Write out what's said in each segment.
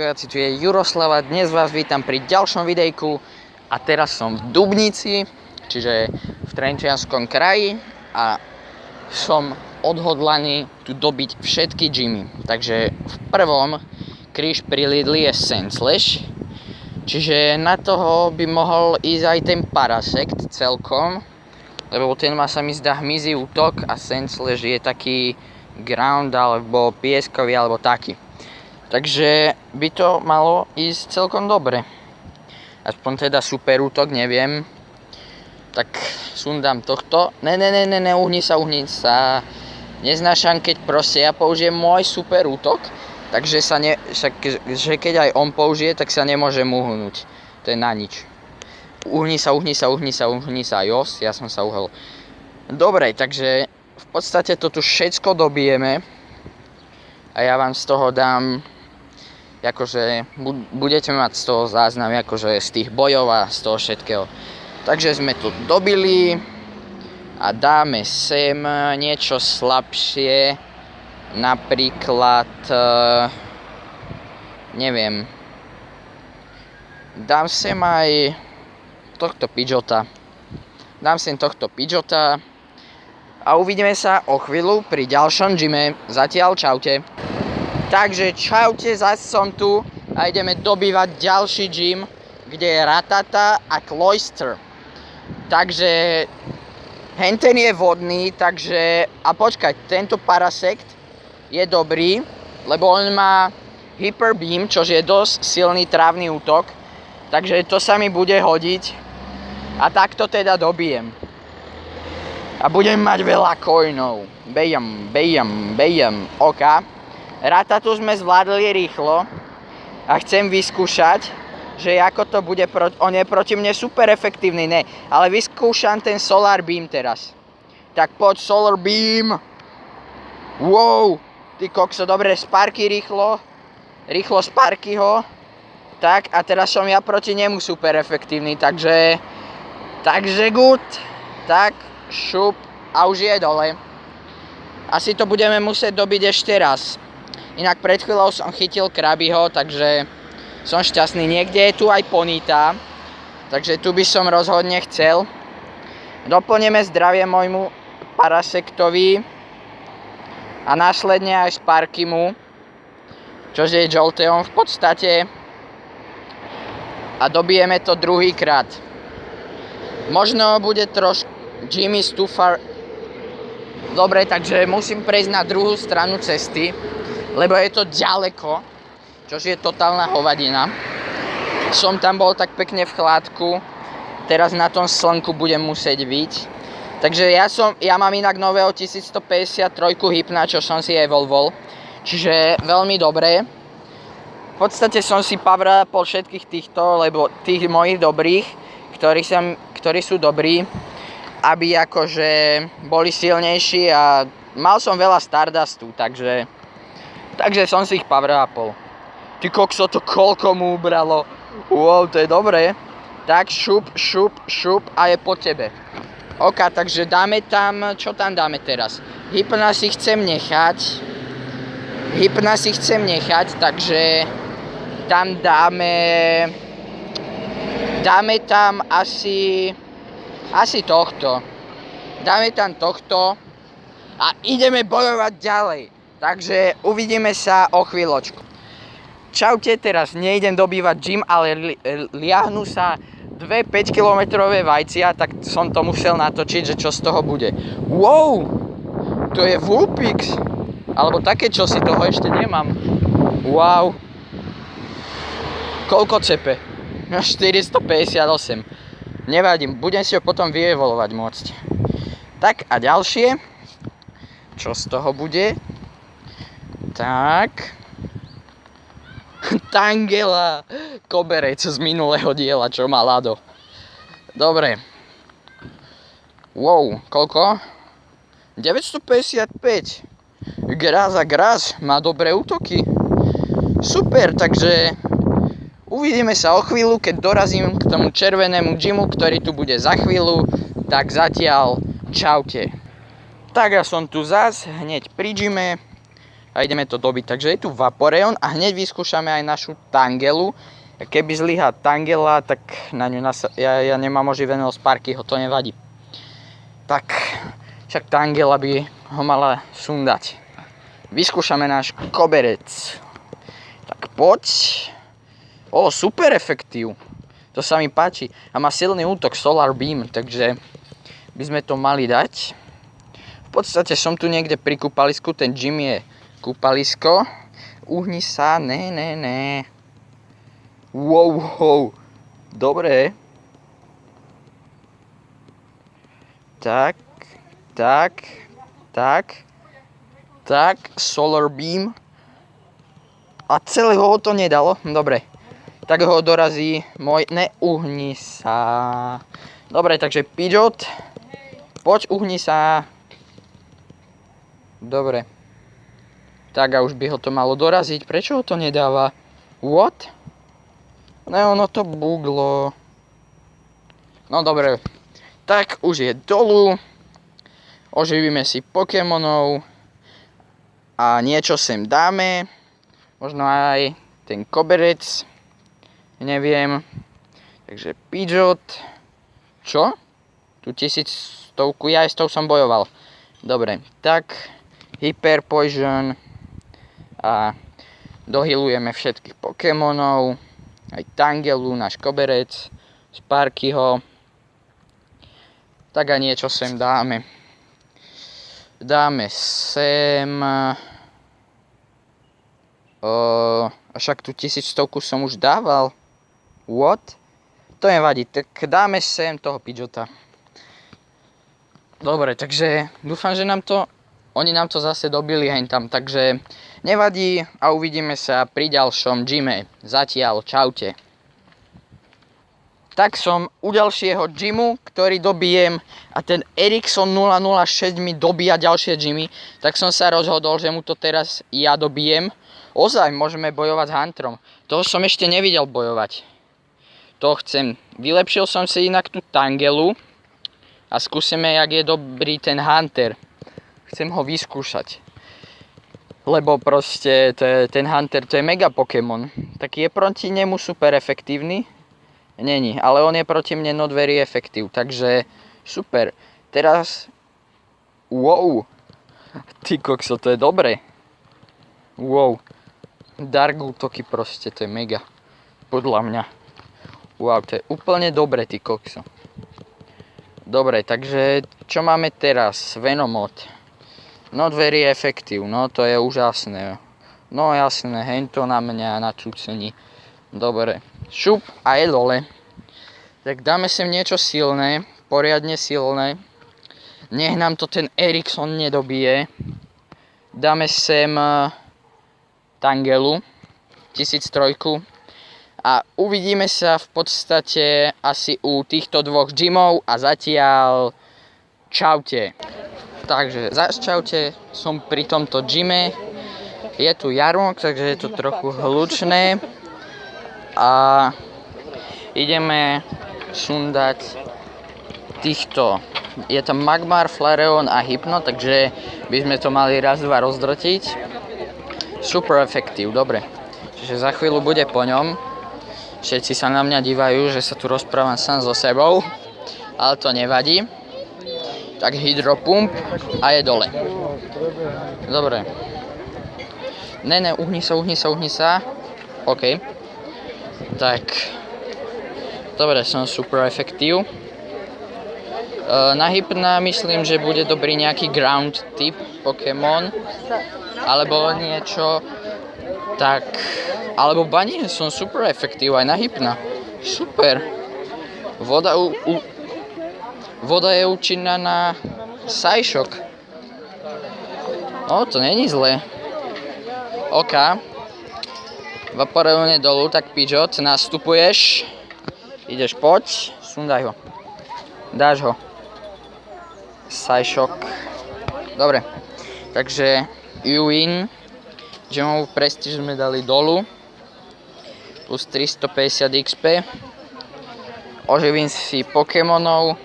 Tu je Juroslava, dnes vás vítam pri ďalšom videjku a teraz som v Dubnici, čiže v Trenčianskom kraji a som odhodlaný tu dobiť všetky gymy. Takže v prvom kríž pri Lidli je Senslash, čiže na toho by mohol ísť aj ten Parasect celkom, lebo ten má, sa mi zdá, hmyzí útok a Senslash je taký ground alebo pieskový alebo taký. Takže by to malo ísť celkom dobre. Aspoň teda super útok, neviem. Tak sundám tohto. Uhni sa. Neznášam, keď proste ja použijem môj super útok. Takže že keď aj on použije, tak sa nemôžem uhnúť. To je na nič. Uhni sa. Jos, ja som sa uhol. Dobre, takže v podstate to tu všetko dobijeme. A ja vám z toho dám, akože budete mať z toho záznam, akože z tých bojov a z toho všetkého. Takže sme tu dobili a dáme sem niečo slabšie, napríklad, neviem, dám sem aj tohto Pidgeota. A uvidíme sa o chvíľu pri ďalšom gyme. Zatiaľ čaute. Takže čaute, zase som tu a ideme dobývať ďalší gym, kde je Rattata a Cloyster. Takže henten je vodný, takže a počkať, tento Parasect je dobrý, lebo on má Hyper Beam, čo je dosť silný trávny útok, takže to sa mi bude hodiť a takto teda dobijem. A budem mať veľa coinov. Bejam. OK. Rattatu sme zvládli rýchlo a chcem vyskúšať, že ako to bude, on je proti mne super efektívny, ne, ale vyskúšam ten Solar Beam teraz. Tak poď Solar Beam. Wow, ty kokso, dobre, Sparky rýchlo Sparky ho. Tak a teraz som ja proti nemu super efektívny, takže good. Tak, šup a už je dole. Asi to budeme musieť dobiť ešte raz. Inak pred chvíľou som chytil Krabiho, takže som šťastný. Niekde je tu aj Ponyta, takže tu by som rozhodne chcel. Doplníme zdravie môjmu Parasectovi a následne aj Sparkymu, čože je Jolteon v podstate. A dobijeme to druhýkrát. Možno bude trošku Jimmy Stufar. Dobre, takže musím prejsť na druhú stranu cesty, lebo je to ďaleko, čož je totálna hovadina. Som tam bol tak pekne v chládku, teraz na tom slnku budem musieť byť. Takže ja mám inak nového 1153 Hypna, čo som si evolvol, čiže veľmi dobré. V podstate som si power upol všetkých týchto, lebo tých mojich dobrých, ktorí sú dobrí, aby akože boli silnejší a mal som veľa Stardustu, takže som si ich power upol. Ty kokso, to koľko mu ubralo. Wow, to je dobré. Tak šup a je po tebe. OK, takže dáme tam, čo tam dáme teraz? Hypna si chcem nechať, takže tam dáme tam asi tohto. Dáme tam tohto a ideme bojovať ďalej. Takže uvidíme sa o chvíľočku. Čaute, teraz nejdem dobývať gym, ale liahnú sa 2 5-kilometrové vajcia, tak som to musel natočiť, že čo z toho bude. Wow, to je Vulpix. Alebo také čosi, toho ešte nemám. Wow. Koľko cepe? 458. Nevadím, budem si ho potom vyevolovať môcť. Tak a ďalšie. Čo z toho bude? Tak. Tangela. Koberec z minulého diela, čo má Lado. Dobre. Wow, koľko? 955. Graz má dobré útoky. Super, takže uvidíme sa o chvíľu, keď dorazím k tomu červenému gymu, ktorý tu bude za chvíľu. Tak zatiaľ čaute. Tak ja som tu zas, hneď pri gyme. a ideme to dobiť. Takže je tu Vaporeon a hneď vyskúšame aj našu Tangelu. Keby zlyhá Tangela, tak na ňu ja nemám oživeného Sparkyho, to nevadí. Tak, však Tangela by ho mala sundať. Vyskúšame náš koberec. Tak poď. Super efektív. To sa mi páči. A má silný útok Solar Beam, takže by sme to mali dať. V podstate som tu niekde pri kúpalisku, ten gym je kúpalisko. Uhni sa, ne. Wow. Dobre. Tak. Solar Beam. A celého ho to nedalo. Dobre. Tak ho dorazí môj... Neuhni sa. Dobre, takže Pidgeot. Poď, uhni sa. Dobre. Tak a už by ho to malo doraziť. Prečo ho to nedáva? What? Ono to buglo. No dobre. Tak už je dolu. Oživíme si Pokémonov. A niečo sem dáme. Možno aj ten koberec. Neviem. Takže Pidgeot. Čo? Tu 1100, ja aj s tou som bojoval. Dobre, tak Hyper Poison. A dohylujeme všetkých Pokémonov. Aj Tangelu, náš koberec. Sparkyho. Tak a niečo sem dáme. Dáme sem... však tu 1100 som už dával. What? To nevadí, tak dáme sem toho Pidgeota. Dobre, takže dúfam, že oni nám to zase dobili hen tam, takže nevadí a uvidíme sa pri ďalšom gyme. Zatiaľ, čaute. Tak som u ďalšieho gymu, ktorý dobijem a ten Ericsson 006 mi dobíja ďalšie gymy, tak som sa rozhodol, že mu to teraz ja dobijem. Ozaj, môžeme bojovať s Hunterom. Toho som ešte nevidel bojovať. To chcem. Vylepšil som si inak tú Tangelu a skúsime, jak je dobrý ten Hunter. Chcem ho vyskúšať. Lebo proste ten Hunter, to je mega Pokémon. Tak je proti nemu super efektívny? Není, ale on je proti mne not very effective, takže super. Teraz... Wow. Ty kokso, to je dobré. Wow. Dark útoky proste, to je mega. Podľa mňa. Wow, to je úplne dobre, ty kokso. Dobre, takže čo máme teraz? Venomoth. Not very effective, no to je úžasné. No jasné, hento na mňa načúcení. Dobre, šup a je dole. Tak dáme sem niečo silné, poriadne silné. Nech nám to ten Ericsson nedobije. Dáme sem Tangelu 1003. A uvidíme sa v podstate asi u týchto dvoch gymov a zatiaľ čaute. Takže čaute, som pri tomto gyme. Je tu jarmok, takže je to trochu hlučné. A ideme sundať týchto. Je tam Magmar, Flareon a Hypno, takže by sme to mali raz, dva rozdrotiť. Super efektív, dobre. Čiže za chvíľu bude po ňom. Všetci sa na mňa dívajú, že sa tu rozprávam sám so sebou, ale to nevadí. Tak hydropump a je dole. Dobre. Uhni sa. OK. Tak. Dobre, som super efektív. Na Hypna myslím, že bude dobrý nejaký ground typ Pokémon. Alebo niečo. Tak. Alebo nie, som super efektív aj na Hypna. Super. Voda je účinná na Psyshock. To není zlé. OK. Vaporeon je dolu, tak Pidgeot, nastupuješ. Ideš, poď. Sundaj ho. Dáš ho. Psyshock. Dobre. Takže you-win. Gemovú prestíž sme dali dolu. Plus 350 XP. Oživím si Pokémonov.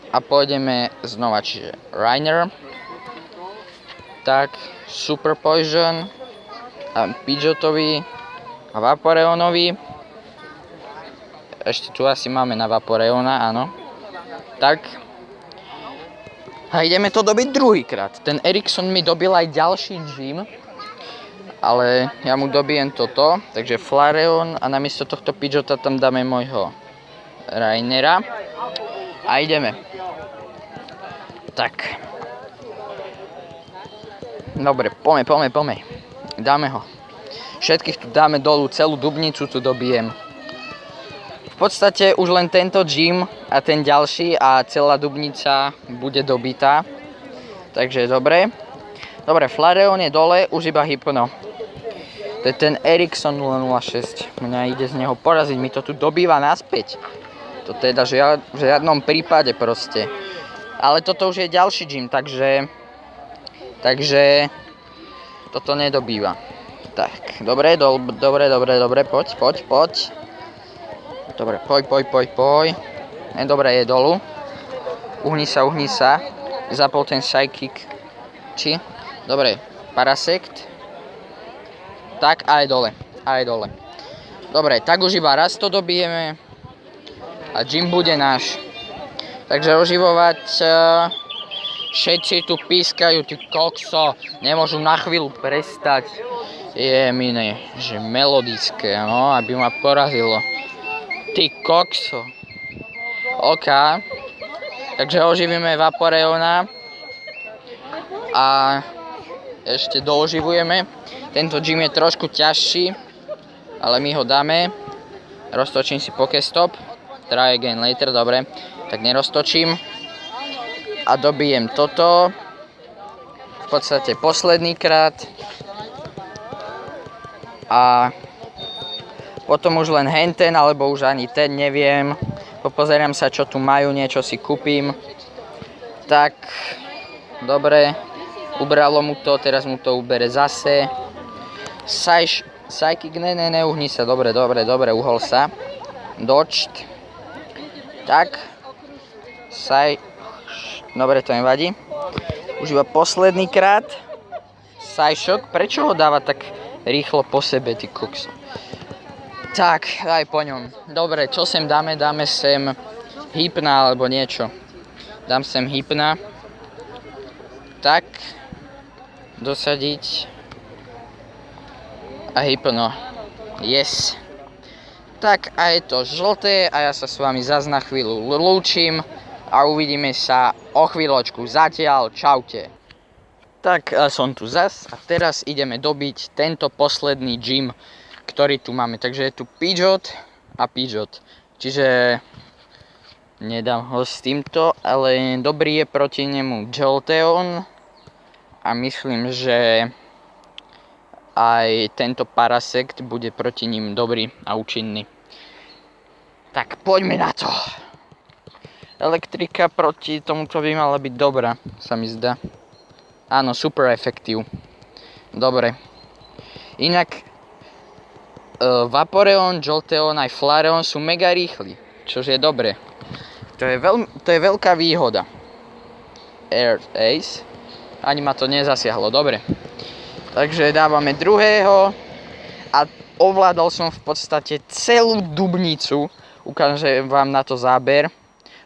A pôjdeme znova, čiže Rainer. Tak, Super Poison a Pidgeotovi a Vaporeonovi. Ešte tu asi máme na Vaporeona, áno. Tak. A ideme to dobiť druhýkrát. Ten Eriksson mi dobil aj ďalší gym, ale ja mu dobijem toto. Takže Flareon a namiesto tohto Pidgeota tam dáme môjho Rainera. A ideme. Tak. Dobre, poďme. Dáme ho. Všetkých tu dáme dolu, celú Dubnicu tu dobijem. V podstate už len tento gym a ten ďalší a celá Dubnica bude dobitá. Takže dobre. Dobre, Flareon je dole, už iba Hypno. To je ten Eriksson 006. Mňa ide z neho poraziť, mi to tu dobýva naspäť. To teda v žiadnom prípade proste. Ale toto už je ďalší gym, takže toto nedobýva. Tak, dobre, poď. Dobre, poď. Dobre, je dolu. Uhni sa. Zapol ten Psychic. Či? Dobre, Parasect. Tak, a je dole. Dobre, tak už iba raz to dobijeme. A gym bude náš. Takže oživovať. Všetci tu pískajú, ty kokso. Nemôžu na chvíľu prestať. Je mine, že melodické, no, aby ma porazilo. Ty kokso. OK. Takže oživíme Vaporeona. A ešte dooživujeme. Tento gym je trošku ťažší, ale my ho dáme. Roztočím si Pokestop. Try again later, dobre. Tak neroztočím. A dobijem toto. V podstate posledný krát. A potom už len henten, alebo už ani ten, neviem. Popozerám sa, čo tu majú, niečo si kúpim. Tak, dobre. Ubralo mu to, teraz mu to ubere zase. Psychic, neuhni sa, dobre, uhol sa. Dodged. Tak. Dobre, to nevadí. Už iba posledný krát. Psyshock, prečo ho dáva tak rýchlo po sebe, ty kokso? Tak, aj po ňom. Dobre, čo sem dáme? Dáme sem Hypna alebo niečo. Dám sem Hypna. Tak. Dosadiť. A Hypno. Yes. Tak, a je to žlté a ja sa s vami zas na chvíľu lúčim. A uvidíme sa o chvíľočku. Zatiaľ, čaute. Tak, som tu zas a teraz ideme dobiť tento posledný gym, ktorý tu máme. Takže je tu Pidgeot a Pidgeot. Čiže nedám ho s týmto, ale dobrý je proti nemu Jolteon. A myslím, že aj tento Parasect bude proti ním dobrý a účinný. Tak, poďme na to. Elektrika proti tomuto by mala byť dobrá, sa mi zdá. Áno, super efektív. Dobre. Inak Vaporeon, Jolteon aj Flareon sú mega rýchli, čože je dobre. To je veľká výhoda. Air Ace. Ani ma to nezasiahlo, dobre. Takže dávame druhého a ovládal som v podstate celú Dubnicu. Ukážem vám na to záber.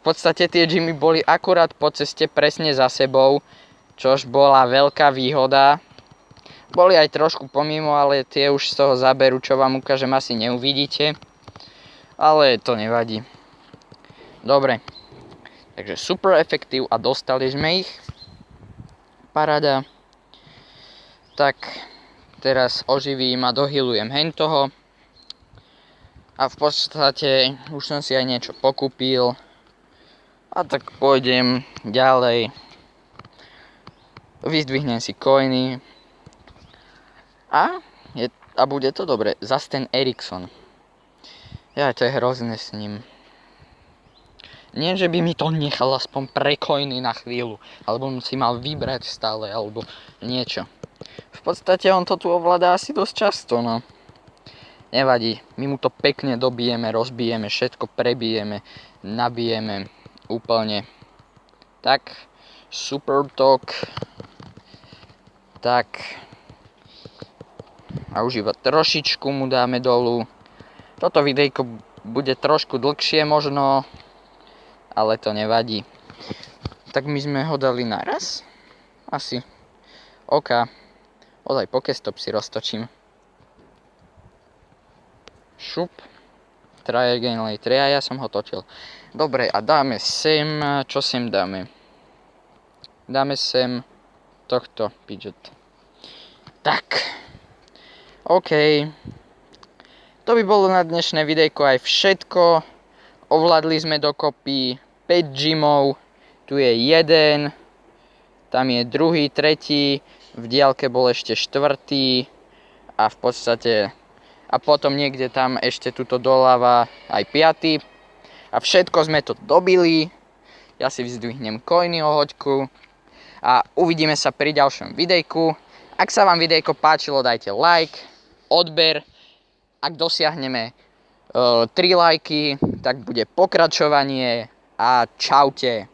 V podstate tie gymy boli akurát po ceste presne za sebou, čož bola veľká výhoda. Boli aj trošku pomimo, ale tie už z toho záberu, čo vám ukážem, asi neuvidíte. Ale to nevadí. Dobre. Takže super efektív a dostali sme ich. Paráda. Tak, teraz oživím a dohylujem hentoho. A v podstate už som si aj niečo pokúpil. A tak pôjdem ďalej. Vyzdvihnem si coiny. A bude to dobre. Zas ten Eriksson. Ja, to je hrozné s ním. Nie, že by mi to nechal aspoň pre coiny na chvíľu. Alebo si mal vybrať stále, alebo niečo. V podstate on to tu ovláda asi dosť často, no. Nevadí. My mu to pekne dobijeme, rozbijeme, všetko prebijeme, nabijeme. Úplne. Tak, Super Talk. Tak. A už iba trošičku mu dáme dolu. Toto videjko bude trošku dlhšie možno, ale to nevadí. Tak my sme ho dali naraz? Asi. OK. Ozaj Pokestop si roztočím. Šup. Try again later. Ja som ho točil. Dobre, a dáme sem... Čo sem dáme? Dáme sem... tohto pidget. Tak. OK. To by bolo na dnešné videjko aj všetko. Ovládli sme dokopy 5 gymov. Tu je jeden. Tam je druhý, tretí. V diaľke bol ešte štvrtý. A v podstate... A potom niekde tam ešte tuto doľava aj 5. A všetko sme to dobili. Ja si vyzdvihnem coiny o hoďku. A uvidíme sa pri ďalšom videjku. Ak sa vám videjko páčilo, dajte like, odber. Ak dosiahneme 3 lajky, tak bude pokračovanie. A čaute.